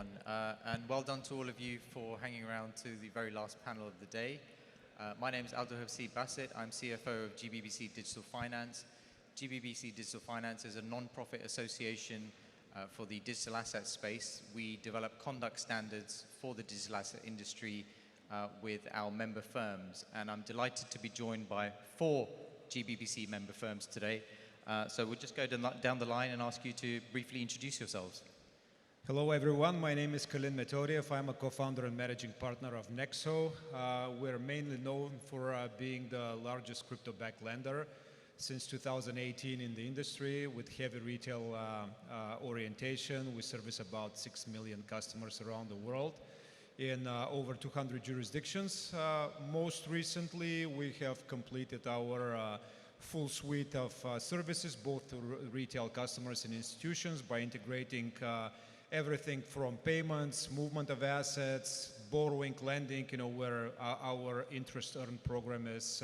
everyone. And well done to all of you for hanging around to the very last panel of the day. My name is Abdulhafid Basit. I'm CFO of GBBC Digital Finance. GBBC Digital Finance is a non-profit association for the digital asset space. We develop conduct standards for the digital asset industry with our member firms. And I'm delighted to be joined by 4 GBBC member firms today. So we'll just go down the line and ask you to briefly introduce yourselves. Hello everyone, my name is Kalin Metodiev. I'm a co-founder and managing partner of Nexo. We're mainly known for being the largest crypto-backed lender since 2018 in the industry with heavy retail orientation. We service about 6 million customers around the world in over 200 jurisdictions. Most recently, we have completed our full suite of services, both to retail customers and institutions, by integrating everything from payments, movement of assets, borrowing, lending, where our interest earned program is,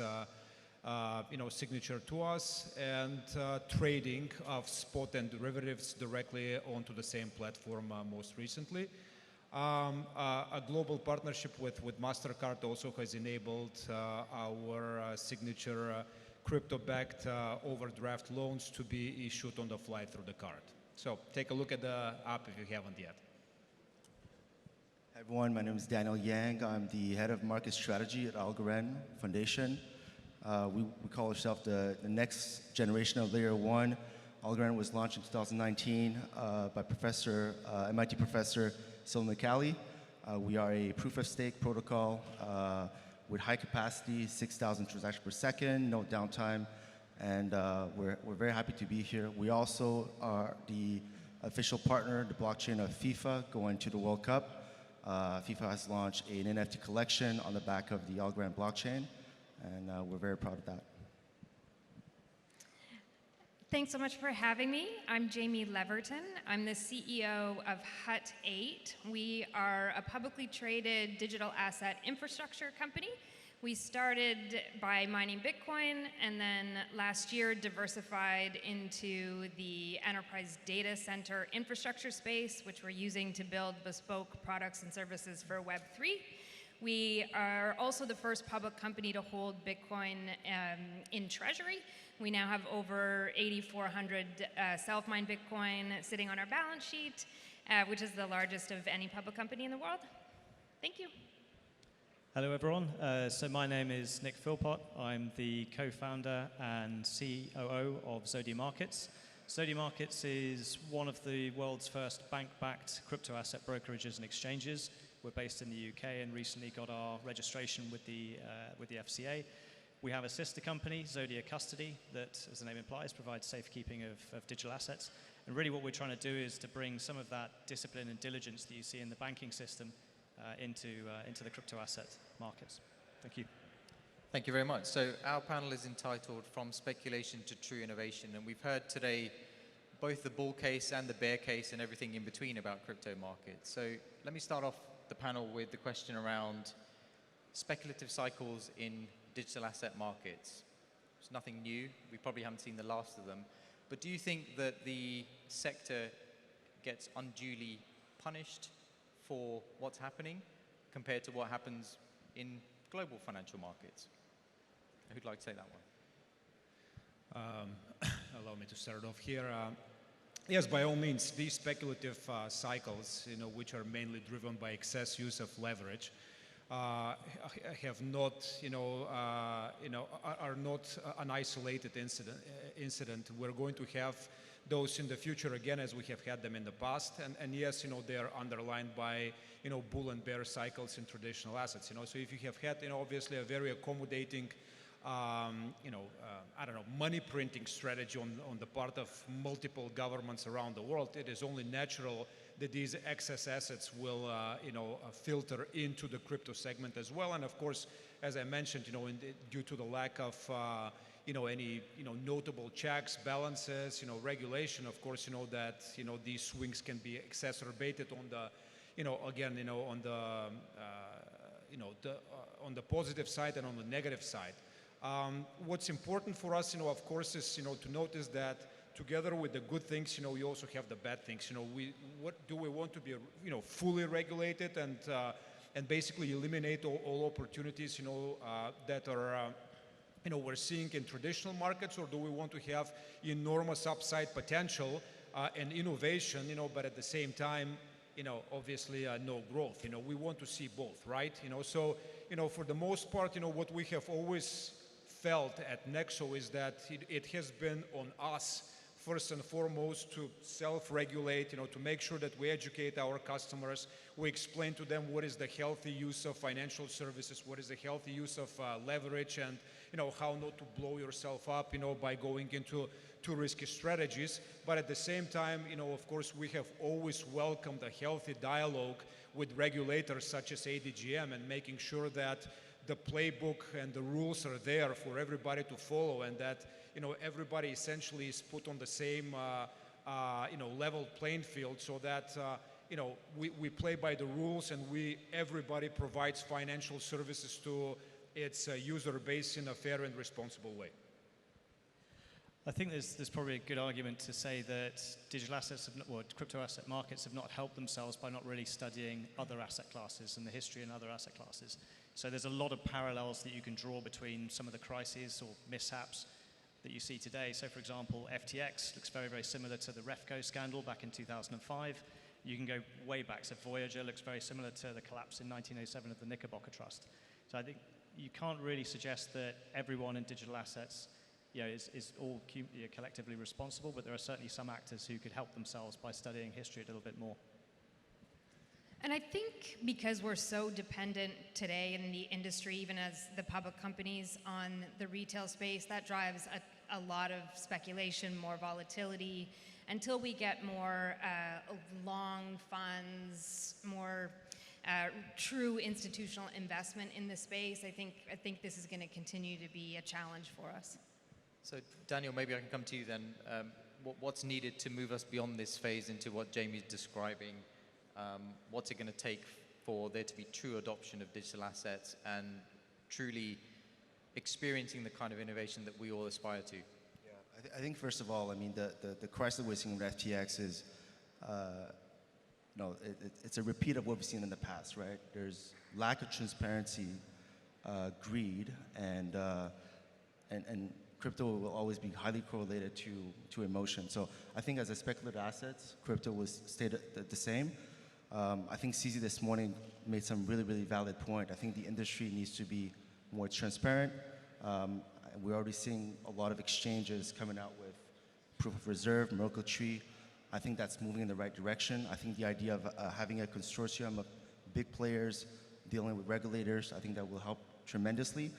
signature to us, and trading of spot and derivatives directly onto the same platform most recently. A global partnership with MasterCard also has enabled our signature crypto-backed overdraft loans to be issued on the fly through the card. So take a look at the app if you haven't yet. Hi everyone, my name is Daniel Yang. I'm the head of market strategy at Algorand Foundation. We call ourselves the next generation of Layer 1. Algorand was launched in 2019 by MIT professor Sil McCallie. We are a proof-of-stake protocol with high capacity, 6,000 transactions per second, no downtime, and we're very happy to be here. We also are the official partner, the blockchain of FIFA going to the World Cup. FIFA has launched an NFT collection on the back of the Algorand blockchain, and we're very proud of that. Thanks so much for having me. I'm Jamie Leverton. I'm the CEO of Hut8. We are a publicly traded digital asset infrastructure company. We started by mining Bitcoin and then last year diversified into the enterprise data center infrastructure space, which we're using to build bespoke products and services for Web3. We are also the first public company to hold Bitcoin in treasury. We now have over 8,400 self-mined Bitcoin sitting on our balance sheet, which is the largest of any public company in the world. Thank you. Hello everyone. So my name is Nick Philpott. I'm the co-founder and COO of Zodia Markets. Zodia Markets is one of the world's first bank-backed crypto asset brokerages and exchanges. We're based in the UK and recently got our registration with the FCA. We have a sister company, Zodia Custody, that, as the name implies, provides safekeeping of digital assets. And really what we're trying to do is to bring some of that discipline and diligence that you see in the banking system into the crypto asset markets. Thank you. Thank you very much. So our panel is entitled From Speculation to True Innovation, and we've heard today both the bull case and the bear case and everything in between about crypto markets. So let me start off the panel with the question around speculative cycles in digital asset markets. It's nothing new. We probably haven't seen the last of them. But do you think that the sector gets unduly punished for what's happening compared to what happens in global financial markets? Who'd like to take that one? Allow me to start off here. Yes, by all means, these speculative cycles, which are mainly driven by excess use of leverage, have not, are not an isolated incident. We're going to have those in the future again, as we have had them in the past. And yes, they are underlined by, bull and bear cycles in traditional assets. So if you have had, obviously a very accommodating, money printing strategy on the part of multiple governments around the world, it is only natural that these excess assets will, filter into the crypto segment as well. And of course, as I mentioned, due to the lack of, any, notable checks, balances, regulation, of course, that, these swings can be exacerbated on the, on the positive side and on the negative side. What's important for us, of course, is, to notice that together with the good things, we also have the bad things. What do we want to be, fully regulated and basically eliminate all opportunities, that are, we're seeing in traditional markets, or do we want to have enormous upside potential and innovation, but at the same time, obviously no growth. We want to see both, right? So, for the most part, what we have always felt at Nexo is that it has been on us first and foremost to self-regulate, to make sure that we educate our customers. We explain to them what is the healthy use of financial services, what is the healthy use of leverage, and how not to blow yourself up, by going into too risky strategies. But at the same time, of course, we have always welcomed a healthy dialogue with regulators such as ADGM, and making sure that the playbook and the rules are there for everybody to follow, and that everybody essentially is put on the same level playing field, so that we play by the rules, and everybody provides financial services to its user base in a fair and responsible way. I think there's probably a good argument to say that digital assets, crypto asset markets have not helped themselves by not really studying other asset classes and the history in other asset classes. So there's a lot of parallels that you can draw between some of the crises or mishaps that you see today. So for example, FTX looks very, very similar to the Refco scandal back in 2005. You can go way back. So Voyager looks very similar to the collapse in 1907 of the Knickerbocker Trust. So I think you can't really suggest that everyone in digital assets is all collectively responsible, but there are certainly some actors who could help themselves by studying history a little bit more. And I think because we're so dependent today in the industry, even as the public companies, on the retail space, that drives a lot of speculation, more volatility. Until we get more long funds, more true institutional investment in the space, I think this is going to continue to be a challenge for us. So Daniel, maybe I can come to you then. What's needed to move us beyond this phase into what Jamie's describing? What's it going to take for there to be true adoption of digital assets and truly experiencing the kind of innovation that we all aspire to? Yeah, I think first of all, I mean, the crisis we're seeing with FTX is, it's a repeat of what we've seen in the past, right? There's lack of transparency, greed, and crypto will always be highly correlated to emotion. So I think as a speculative assets, crypto will stay the same. I think CZ this morning made some really, really valid point. I think the industry needs to be more transparent. We're already seeing a lot of exchanges coming out with proof of reserve, Merkle Tree. I think that's moving in the right direction. I think the idea of having a consortium of big players dealing with regulators, I think that will help tremendously.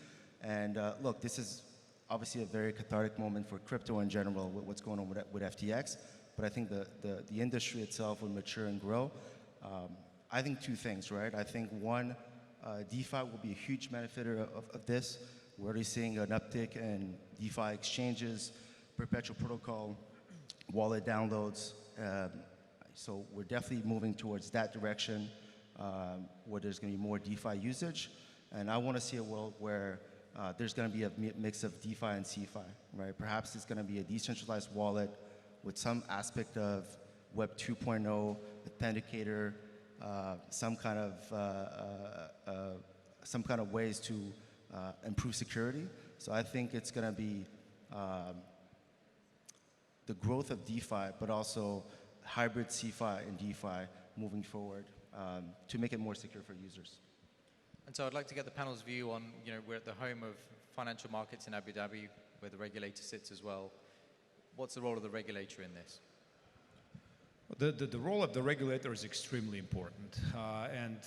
And look, this is obviously a very cathartic moment for crypto in general with what's going on with FTX, but I think the industry itself will mature and grow. I think two things, right? I think one, DeFi will be a huge benefiter of this. We're already seeing an uptick in DeFi exchanges, perpetual protocol, wallet downloads. So we're definitely moving towards that direction where there's going to be more DeFi usage. And I want to see a world where there's going to be a mix of DeFi and CeFi, right? Perhaps it's going to be a decentralized wallet with some aspect of Web 2.0, authenticator, some kind of ways to improve security. So I think it's going to be the growth of DeFi, but also hybrid CeFi and DeFi moving forward to make it more secure for users. And so I'd like to get the panel's view on, we're at the home of financial markets in Abu Dhabi, where the regulator sits as well. What's the role of the regulator in this? The role of the regulator is extremely important, and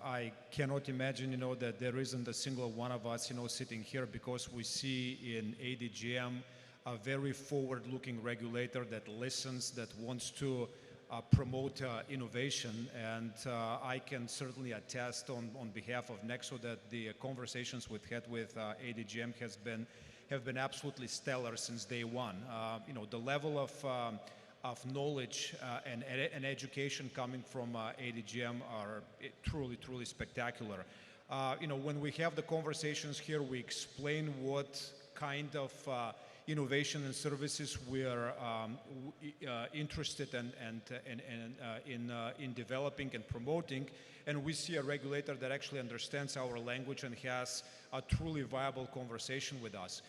I cannot imagine, that there isn't a single one of us, sitting here, because we see in ADGM a very forward-looking regulator that listens, that wants to promote innovation, and I can certainly attest on behalf of Nexo that the conversations we've had with ADGM have been absolutely stellar since day one. The level of knowledge and education coming from ADGM are truly, truly spectacular. When we have the conversations here, we explain what kind of innovation and services we're interested in developing and promoting, and we see a regulator that actually understands our language and has a truly viable conversation with us.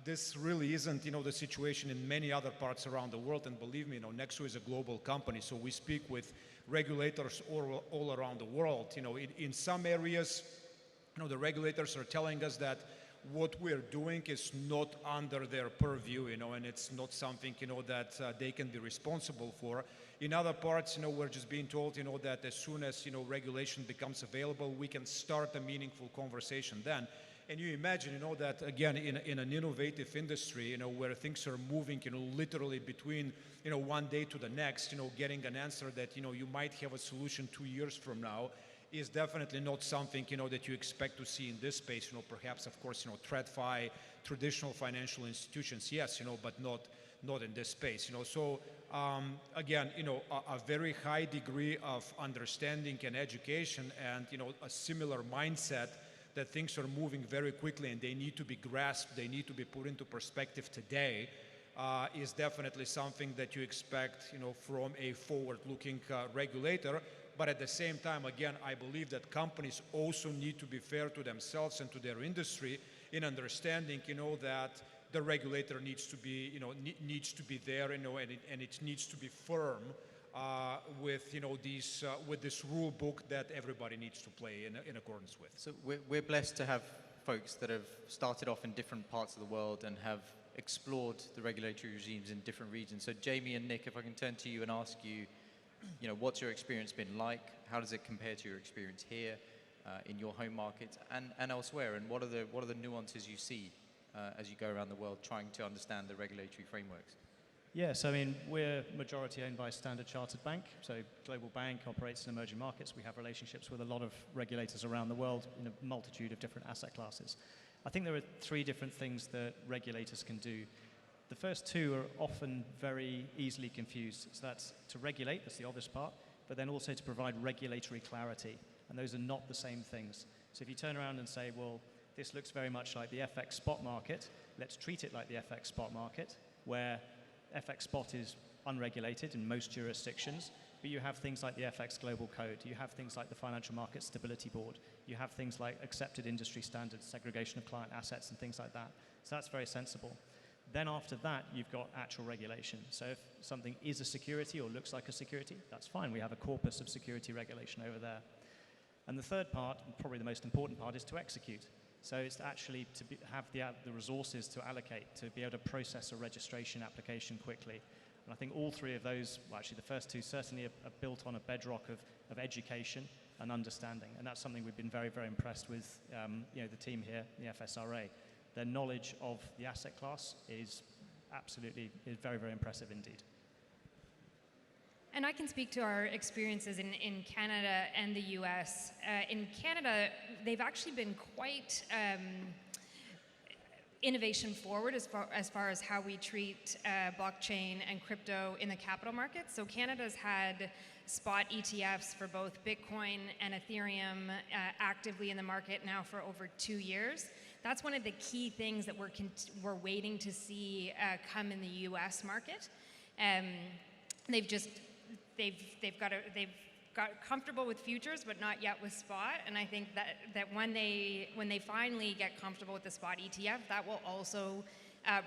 This really isn't, the situation in many other parts around the world, and believe me, Nexo is a global company, so we speak with regulators all around the world. In some areas, the regulators are telling us that what we're doing is not under their purview, and it's not something, that they can be responsible for. In other parts, we're just being told, that as soon as, regulation becomes available, we can start a meaningful conversation then. And you imagine, that again, in an innovative industry, where things are moving, literally between, one day to the next, getting an answer that, you might have a solution 2 years from now is definitely not something, that you expect to see in this space. Perhaps, of course, TradFi, traditional financial institutions, yes, but not in this space. So again, a very high degree of understanding and education, and a similar mindset that things are moving very quickly and they need to be grasped, they need to be put into perspective today, is definitely something that you expect, from a forward-looking regulator. But at the same time, again, I believe that companies also need to be fair to themselves and to their industry in understanding, that the regulator needs to be, needs to be there, and it needs to be firm with, with this rule book that everybody needs to play in accordance with. So we're blessed to have folks that have started off in different parts of the world and have explored the regulatory regimes in different regions. So Jamie and Nick, if I can turn to you and ask you, what's your experience been like? How does it compare to your experience here in your home market and elsewhere? And what are the nuances you see as you go around the world trying to understand the regulatory frameworks? Yes, I mean, we're majority owned by Standard Chartered Bank, so global bank, operates in emerging markets. We have relationships with a lot of regulators around the world in a multitude of different asset classes. I think there are three different things that regulators can do. The first two are often very easily confused. So that's to regulate, that's the obvious part, but then also to provide regulatory clarity. And those are not the same things. So if you turn around and say, well, this looks very much like the FX spot market, let's treat it like the FX spot market, where FX spot is unregulated in most jurisdictions, but you have things like the FX Global Code, you have things like the Financial Market Stability Board, you have things like accepted industry standards, segregation of client assets and things like that. So that's very sensible. Then after that, you've got actual regulation. So if something is a security or looks like a security, that's fine. We have a corpus of security regulation over there. And the third part, and probably the most important part, is to execute. So it's actually to have the resources to allocate, to be able to process a registration application quickly. And I think all three of those, well, actually the first two certainly are built on a bedrock of education and understanding. And that's something we've been very, very impressed with, the team here, the FSRA. Their knowledge of the asset class is very, very impressive indeed. And I can speak to our experiences in Canada and the US. In Canada, they've actually been quite innovation forward as far as how we treat blockchain and crypto in the capital markets. So Canada's had spot ETFs for both Bitcoin and Ethereum actively in the market now for over 2 years. That's one of the key things that we're waiting to see come in the US market. They've got comfortable with futures, but not yet with spot. And I think that when they finally get comfortable with the spot ETF, that will also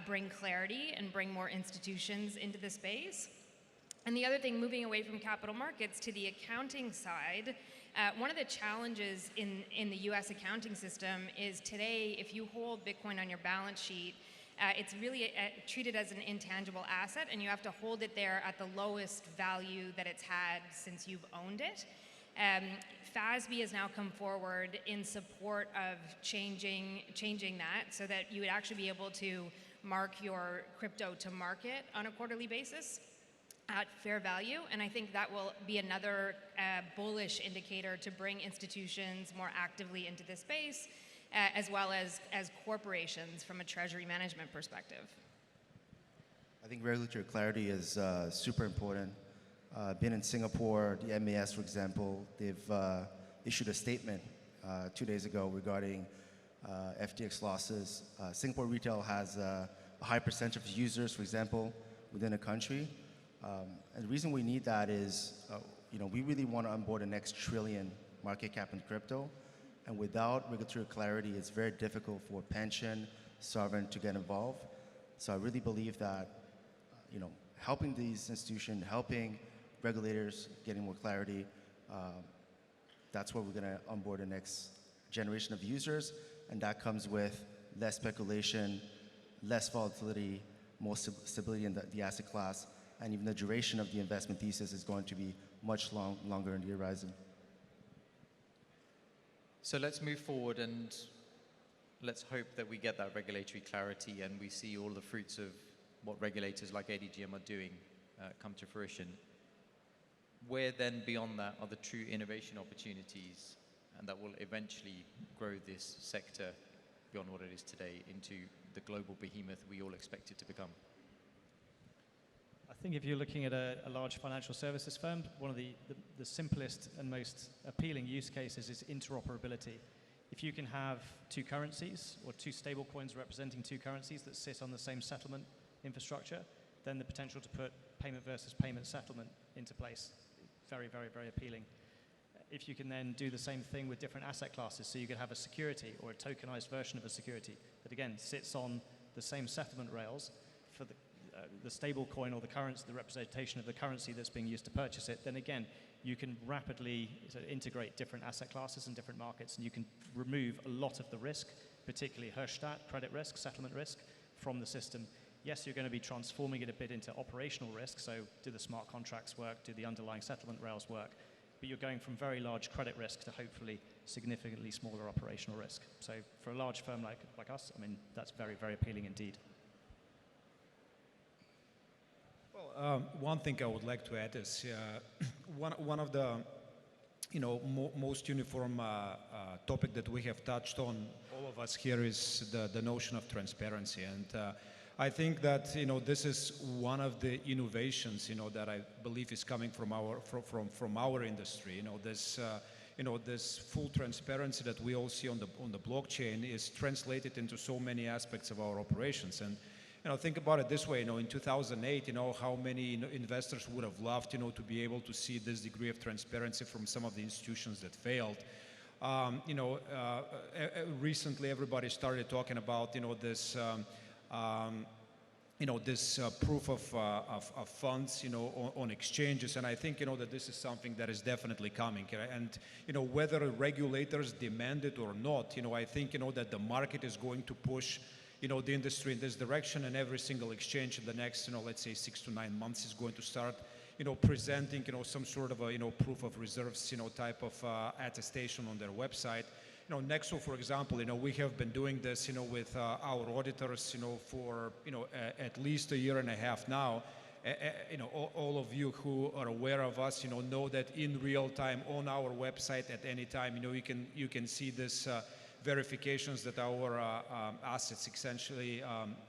bring clarity and bring more institutions into the space. And the other thing, moving away from capital markets to the accounting side, one of the challenges in the US accounting system is today, if you hold Bitcoin on your balance sheet, it's really treated as an intangible asset, and you have to hold it there at the lowest value that it's had since you've owned it. FASB has now come forward in support of changing that so that you would actually be able to mark your crypto to market on a quarterly basis at fair value, and I think that will be another bullish indicator to bring institutions more actively into this space, as well as corporations from a treasury management perspective. I think regulatory clarity is super important. Been in Singapore, the MAS, for example, they've issued a statement 2 days ago regarding FTX losses. Singapore retail has a high percentage of users, for example, within a country. And the reason we need that is, we really want to onboard the next trillion market cap in crypto. And without regulatory clarity, it's very difficult for pension, sovereign to get involved. So I really believe that, helping these institutions, helping regulators getting more clarity, that's where we're going to onboard the next generation of users. And that comes with less speculation, less volatility, more stability in the asset class, and even the duration of the investment thesis is going to be much longer in the horizon. So let's move forward and let's hope that we get that regulatory clarity and we see all the fruits of what regulators like ADGM are doing come to fruition. Where then beyond that are the true innovation opportunities and that will eventually grow this sector beyond what it is today into the global behemoth we all expect it to become? I think if you're looking at a large financial services firm, one of the simplest and most appealing use cases is interoperability. If you can have two currencies or two stable coins representing two currencies that sit on the same settlement infrastructure, then the potential to put payment versus payment settlement into place, very, very, very appealing. If you can then do the same thing with different asset classes, so you could have a security or a tokenized version of a security that again sits on the same settlement rails for the stable coin or the currency, the representation of the currency that's being used to purchase it, then again, you can rapidly sort of integrate different asset classes and different markets, and you can remove a lot of the risk, particularly Herstatt, credit risk, settlement risk, from the system. Yes, you're going to be transforming it a bit into operational risk, so do the smart contracts work, do the underlying settlement rails work, but you're going from very large credit risk to hopefully significantly smaller operational risk. So for a large firm like us, I mean, that's very, very appealing indeed. One thing I would like to add is one of the most uniform topic that we have touched on, all of us here, is the notion of transparency. And I think that this is one of the innovations that I believe is coming from our industry. This full transparency that we all see on the blockchain is translated into so many aspects of our operations. And think about it this way, in 2008, how many investors would have loved, to be able to see this degree of transparency from some of the institutions that failed. Recently everybody started talking about, this, this proof of funds, on exchanges. And I think, that this is something that is definitely coming. And, whether regulators demand it or not, I think, that the market is going to push the industry in this direction, and every single exchange in the next, let's say 6 to 9 months is going to start, presenting, some sort of a, proof of reserves, type of attestation on their website. Nexo, for example, we have been doing this, with our auditors, for, at least 1.5 years now. All of you who are aware of us, know that in real time on our website at any time, you can see this verifications that our assets essentially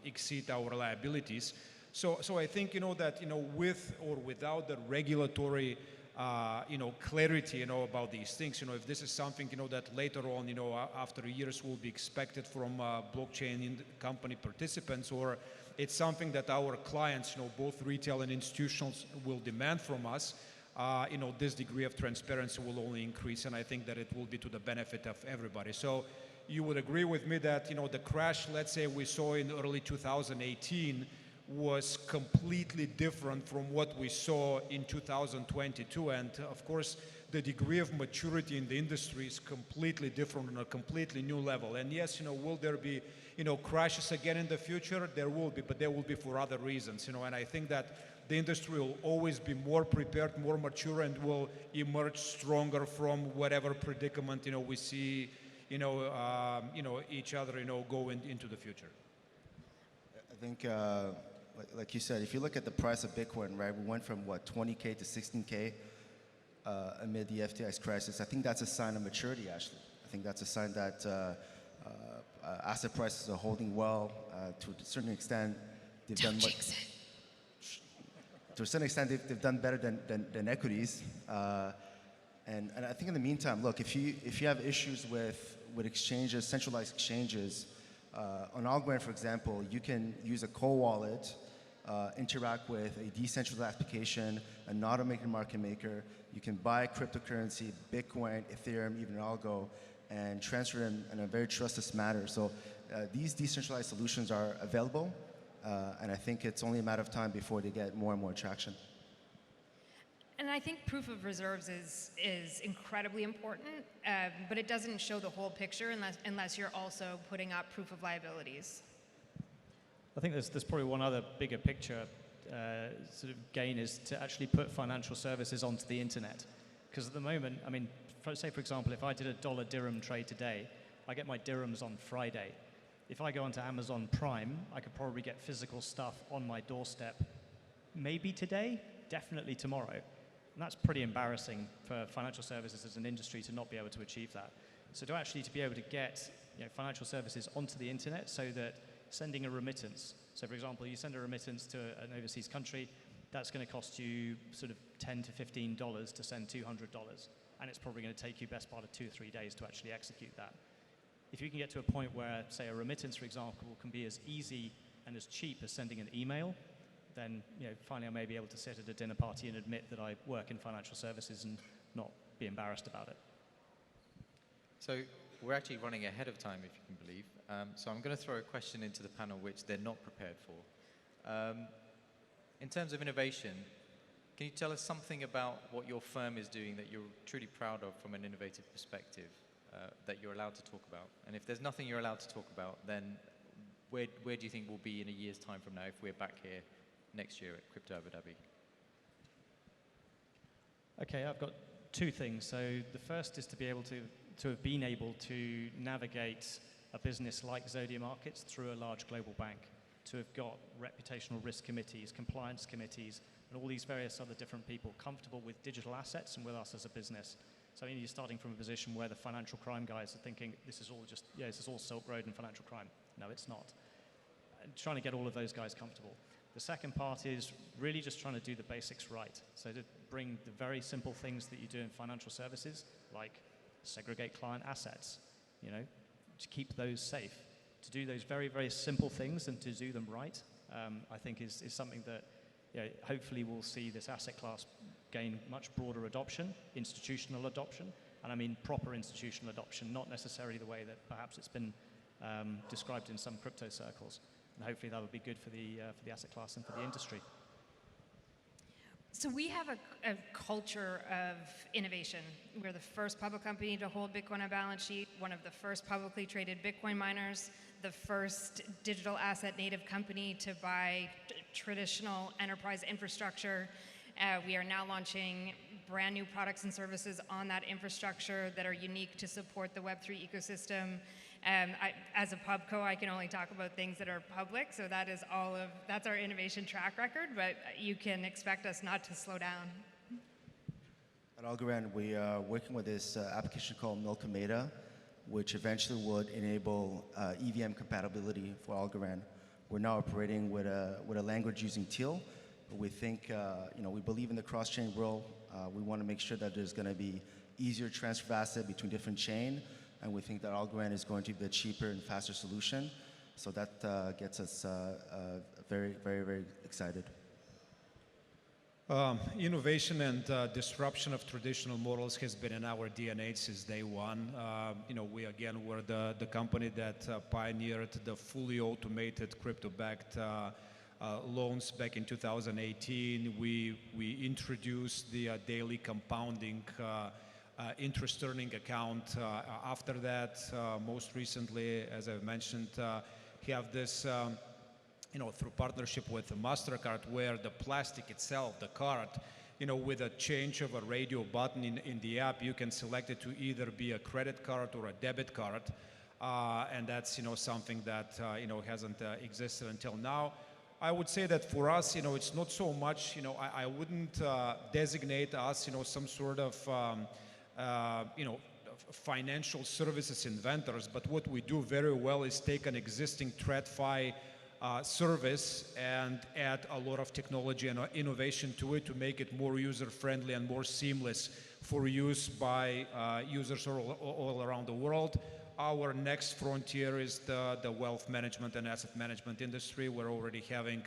exceed our liabilities. So I think that with or without the regulatory clarity about these things, if this is something that later on after years will be expected from blockchain company participants, or it's something that our clients, both retail and institutions, will demand from us, this degree of transparency will only increase, and I think that it will be to the benefit of everybody. So you would agree with me that, the crash, let's say, we saw in early 2018 was completely different from what we saw in 2022. And of course, the degree of maturity in the industry is completely different on a completely new level. And yes, will there be, crashes again in the future? There will be, but there will be for other reasons, and I think that the industry will always be more prepared, more mature, and will emerge stronger from whatever predicament, we see, each other, go into the future. I think, like you said, if you look at the price of Bitcoin, right, we went from what, 20K to 16K amid the FTX crisis. I think that's a sign of maturity, actually. I think that's a sign that asset prices are holding well. To a certain extent, they've done much. To a certain extent, they've done better than equities. And I think in the meantime, look, if you have issues with exchanges, centralized exchanges, on Algorand, for example, you can use a co-wallet, interact with a decentralized application, an automated market maker. You can buy cryptocurrency, Bitcoin, Ethereum, even Algo, and transfer them in a very trustless manner. So these decentralized solutions are available, and I think it's only a matter of time before they get more and more traction. And I think proof of reserves is incredibly important, but it doesn't show the whole picture unless you're also putting up proof of liabilities. I think there's probably one other bigger picture sort of gain is to actually put financial services onto the internet. Because at the moment, I mean, say for example, if I did a dollar dirham trade today, I get my dirhams on Friday. If I go onto Amazon Prime, I could probably get physical stuff on my doorstep maybe today, definitely tomorrow. And that's pretty embarrassing for financial services as an industry to not be able to achieve that. So to be able to get financial services onto the internet so that sending a remittance, so for example, you send a remittance to an overseas country, that's going to cost you sort of $10 to $15 to send $200. And it's probably going to take you best part of 2 or 3 days to actually execute that. If you can get to a point where, say, a remittance, for example, can be as easy and as cheap as sending an email, then finally I may be able to sit at a dinner party and admit that I work in financial services and not be embarrassed about it. So we're actually running ahead of time, if you can believe. So I'm going to throw a question into the panel which they're not prepared for. In terms of innovation, can you tell us something about what your firm is doing that you're truly proud of from an innovative perspective that you're allowed to talk about? And if there's nothing you're allowed to talk about, then where do you think we'll be in a year's time from now if we're back here next year at Crypto Abu Dhabi? Okay, I've got 2 things. So the first is to be able to have been able to navigate a business like Zodia Markets through a large global bank, to have got reputational risk committees, compliance committees, and all these various other different people comfortable with digital assets and with us as a business. So you're starting from a position where the financial crime guys are thinking this is all Silk Road and financial crime. No, it's not. And trying to get all of those guys comfortable. The second part is really just trying to do the basics right. So to bring the very simple things that you do in financial services, like segregate client assets, to keep those safe. To do those very, very simple things and to do them right, I think is something that hopefully we'll see this asset class gain much broader adoption, institutional adoption, and I mean proper institutional adoption, not necessarily the way that perhaps it's been described in some crypto circles. And hopefully that will be good for the asset class and for the industry. So we have a culture of innovation. We're the first public company to hold Bitcoin on balance sheet, one of the first publicly traded Bitcoin miners, the first digital asset native company to buy traditional enterprise infrastructure. We are now launching brand new products and services on that infrastructure that are unique to support the Web3 ecosystem. As a pubco, I can only talk about things that are public, so that's our innovation track record, but you can expect us not to slow down. At Algorand, we are working with this application called Milkameda, which eventually would enable EVM compatibility for Algorand. We're now operating with a language using Teal. But we think, we believe in the cross-chain world. We want to make sure that there's going to be easier transfer of asset between different chain. And we think that Algorand is going to be the cheaper and faster solution. So that gets us very, very, very excited. Innovation and disruption of traditional models has been in our DNA since day one. We're the company that pioneered the fully automated crypto-backed loans back in 2018. We introduced the daily compounding interest earning account. After that, most recently, as I've mentioned, have this through partnership with MasterCard, where the plastic itself, the card, with a change of a radio button in the app, you can select it to either be a credit card or a debit card. And that's, something that, hasn't existed until now. I would say that for us, it's not so much, I wouldn't designate us, some sort of, financial services inventors, but what we do very well is take an existing TradFi service and add a lot of technology and innovation to it to make it more user-friendly and more seamless for use by users all around the world. our next frontier is the wealth management and asset management industry. We're already having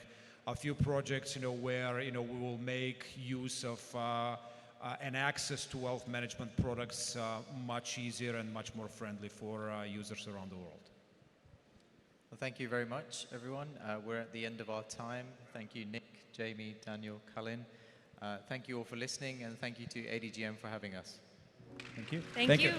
a few projects, where we will make use of and access to wealth management products much easier and much more friendly for users around the world. Well, thank you very much, everyone. We're at the end of our time. Thank you, Nick, Jamie, Daniel, Cullen. Thank you all for listening, and thank you to ADGM for having us. Thank you. Thank you.